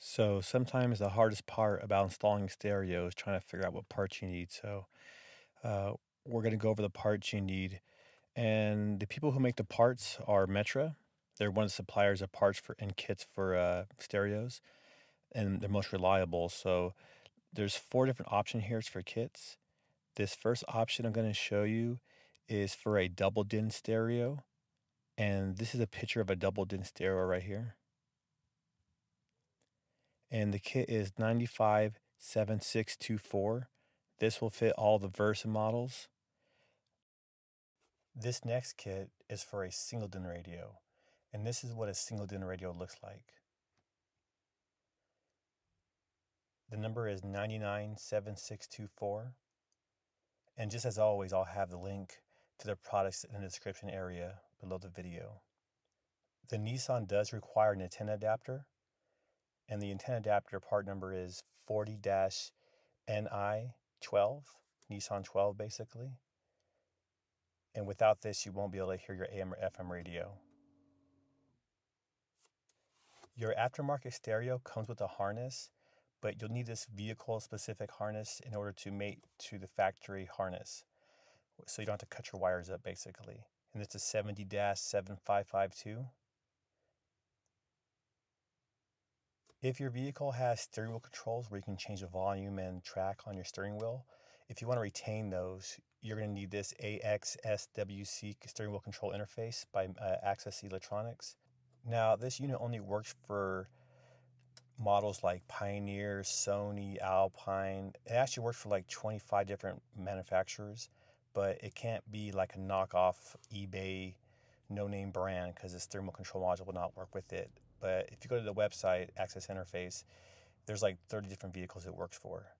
So sometimes the hardest part about installing stereo is trying to figure out what parts you need. Uh, we're going to go over the parts you need. And the people who make the parts are Metra. They're one of the suppliers of parts for and kits for stereos, and they're most reliable. So there's four different option here for kits. This first option I'm going to show you is for a double din stereo, and this is a picture of a double din stereo right here. And the kit is 957624. This will fit all the Versa models. This next kit is for a single din radio, and this is what a single din radio looks like. The number is 997624. And just as always, I'll have the link to the products in the description area below the video. The Nissan does require an antenna adapter, and the antenna adapter part number is 40-NI12, Nissan 12 basically. And without this, you won't be able to hear your AM or FM radio. Your aftermarket stereo comes with a harness, but you'll need this vehicle-specific harness in order to mate to the factory harness, so you don't have to cut your wires up basically. And it's a 70-7552. If your vehicle has steering wheel controls where you can change the volume and track on your steering wheel, if you want to retain those, you're going to need this AXSWC steering wheel control interface by Access Electronics. Now, this unit only works for models like Pioneer, Sony, Alpine. It actually works for like 25 different manufacturers, but it can't be like a knockoff eBay no-name brand because the steering wheel control module will not work with it. But if you go to the website, Access Interface, there's like 30 different vehicles it works for.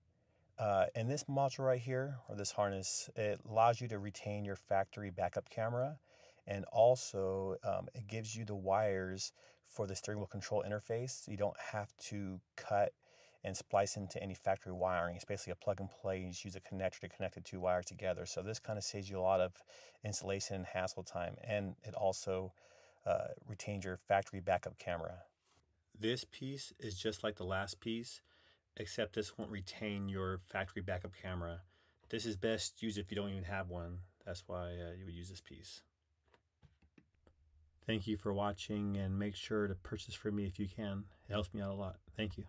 And this module right here, or this harness, it allows you to retain your factory backup camera, and also it gives you the wires for the steering wheel control interface. So you don't have to cut and splice into any factory wiring. It's basically a plug and play. You just use a connector to connect the two wires together. So this kind of saves you a lot of installation and hassle time, and it also retains your factory backup camera. This piece is just like the last piece, except this won't retain your factory backup camera. This is best used if you don't even have one. That's why you would use this piece. Thank you for watching, and make sure to purchase from me if you can. It helps me out a lot. Thank you.